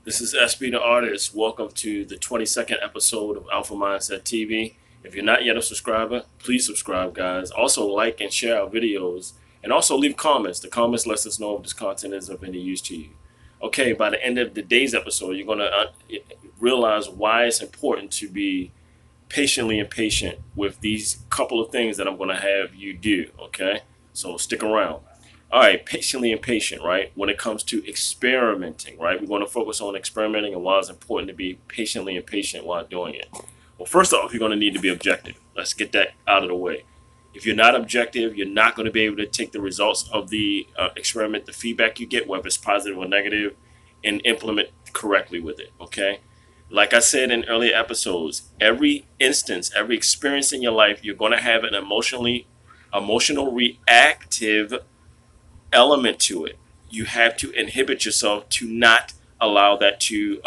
This is SB the Artist. Welcome to the 22nd episode of Alpha Mindset TV. If you're not yet a subscriber, please subscribe, guys. Also, like and share our videos, and also leave comments. The comments lets us know if this content is of any use to you. Okay, by the end of today's episode, you're going to realize why it's important to be patiently impatient with these couple of things that I'm going to have you do. Okay, so stick around. All right, patiently impatient, right? When it comes to experimenting, right? We're going to focus on experimenting and why it's important to be patiently impatient while doing it. Well, first off, you're going to need to be objective. Let's get that out of the way. If you're not objective, you're not going to be able to take the results of the experiment, the feedback you get, whether it's positive or negative, and implement correctly with it, okay? Like I said in earlier episodes, every instance, every experience in your life, you're going to have an emotional reactive element to it. You have to inhibit yourself to not allow that to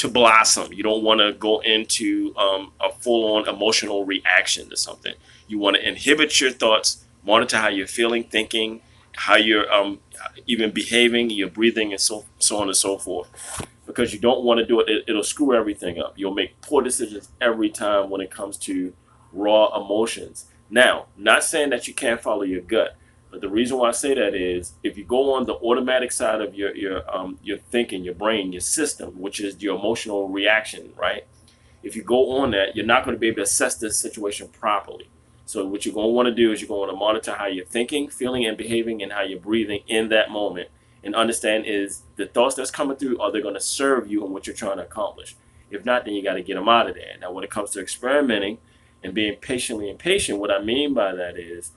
blossom. You don't want to go into a full-on emotional reaction to something. You want to inhibit your thoughts, monitor how you're feeling, thinking, how you're even behaving, your breathing, and so on and so forth. Because you don't want to do it, it'll screw everything up. You'll make poor decisions every time when it comes to raw emotions. Now, not saying that you can't follow your gut. But the reason why I say that is if you go on the automatic side of your thinking, your brain, your system, which is your emotional reaction, right? If you go on that, you're not going to be able to assess this situation properly. So what you're going to want to do is you're going to monitor how you're thinking, feeling, and behaving, and how you're breathing in that moment, and understand is the thoughts that's coming through, are they going to serve you and what you're trying to accomplish? If not, then you got to get them out of there. Now, when it comes to experimenting and being patiently impatient, what I mean by that is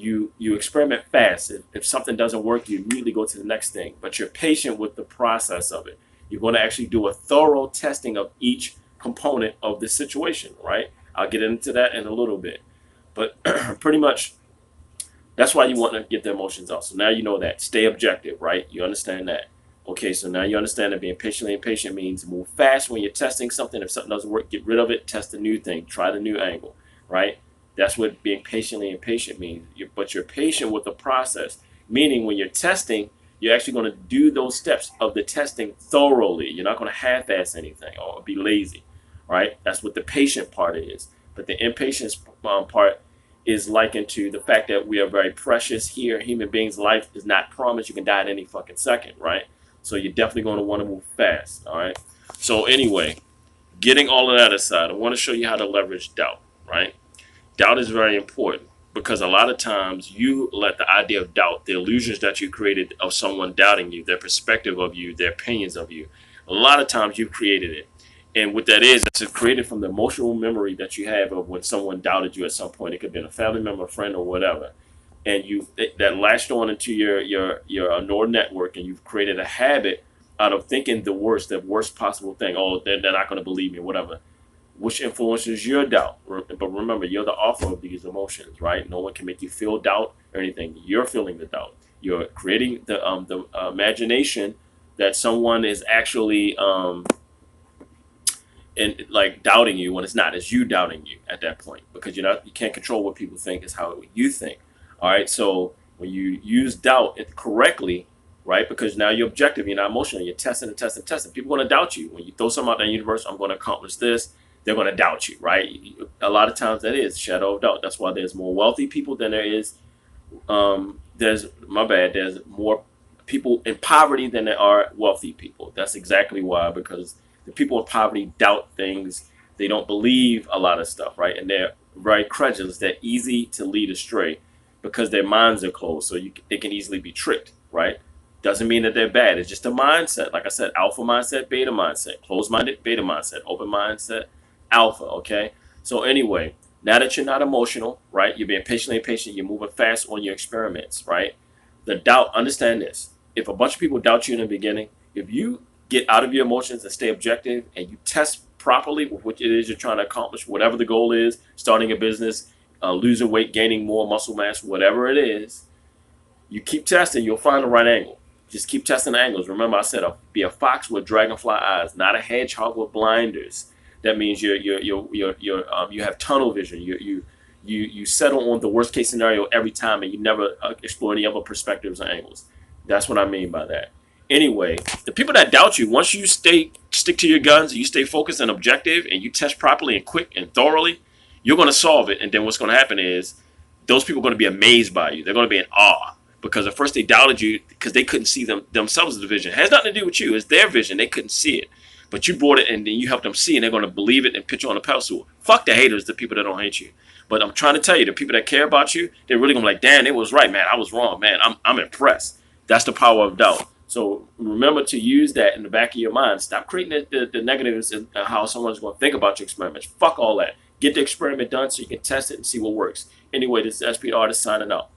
you experiment fast. If something doesn't work, you immediately go to the next thing. But you're patient with the process of it. You're going to actually do a thorough testing of each component of the situation, right? I'll get into that in a little bit. But pretty much that's why you want to get the emotions out. So now you know that. Stay objective, right? You understand that. Okay, so now you understand that being patiently impatient means move fast when you're testing something. If something doesn't work, get rid of it, test a new thing, try the new angle, right? That's what being patiently impatient means. But you're patient with the process, meaning when you're testing, you're actually going to do those steps of the testing thoroughly. You're not going to half-ass anything or be lazy, right? That's what the patient part is. But the impatience part is likened to the fact that we are very precious here. Human beings' life is not promised. You can die at any fucking second, right? So you're definitely going to want to move fast, all right? So anyway, getting all of that aside, I want to show you how to leverage doubt, right? Doubt is very important because a lot of times you let the idea of doubt, the illusions that you created of someone doubting you, their perspective of you, their opinions of you, a lot of times you've created it. And what that is, it's created from the emotional memory that you have of when someone doubted you at some point. It could be a family member, a friend, or whatever. And that latched on into your neural network, and you've created a habit out of thinking the worst possible thing. Oh, they're not going to believe me, whatever, which influences your doubt. But remember, you're the author of these emotions, right? No one can make you feel doubt or anything. You're feeling the doubt. You're creating the imagination that someone is actually and like doubting you when it's not. It's you doubting you at that point because you can't control what people think. It's how you think. All right. So when you use doubt correctly, right? Because now you're objective, you're not emotional, you're testing and testing and testing. People are going to doubt you when you throw something out in the universe. I'm going to accomplish this. They're going to doubt you, right? A lot of times that is shadow of doubt. That's why there's more wealthy people than there is. There's more people in poverty than there are wealthy people. That's exactly why, because the people in poverty doubt things. They don't believe a lot of stuff, right? And they're very credulous. They're easy to lead astray because their minds are closed. So they can easily be tricked, right? Doesn't mean that they're bad. It's just a mindset. Like I said, alpha mindset, beta mindset, closed minded, beta mindset, open mindset, alpha, okay? So anyway, now that you're not emotional, right? You're being patiently patient, you're moving fast on your experiments, right? The doubt, understand this. If a bunch of people doubt you in the beginning, if you get out of your emotions and stay objective and you test properly with what it is you're trying to accomplish, whatever the goal is, starting a business, losing weight, gaining more muscle mass, whatever it is, you keep testing, you'll find the right angle. Just keep testing the angles. Remember, I said, be a fox with dragonfly eyes, not a hedgehog with blinders. That means you have tunnel vision. You settle on the worst case scenario every time, and you never explore any other perspectives or angles. That's what I mean by that. Anyway, the people that doubt you, once you stick to your guns, you stay focused and objective, and you test properly and quick and thoroughly, you're going to solve it. And then what's going to happen is those people are going to be amazed by you. They're going to be in awe because at first they doubted you because they couldn't see themselves as the vision. It has nothing to do with you. It's their vision. They couldn't see it. But you brought it and then you helped them see, and they're going to believe it and put you on a pedestal. Fuck the haters, the people that don't hate you. But I'm trying to tell you, the people that care about you, they're really going to be like, damn, it was right, man. I was wrong, man. I'm impressed. That's the power of doubt. So remember to use that in the back of your mind. Stop creating the negatives and how someone's going to think about your experiments. Fuck all that. Get the experiment done so you can test it and see what works. Anyway, this is SP Artist signing out.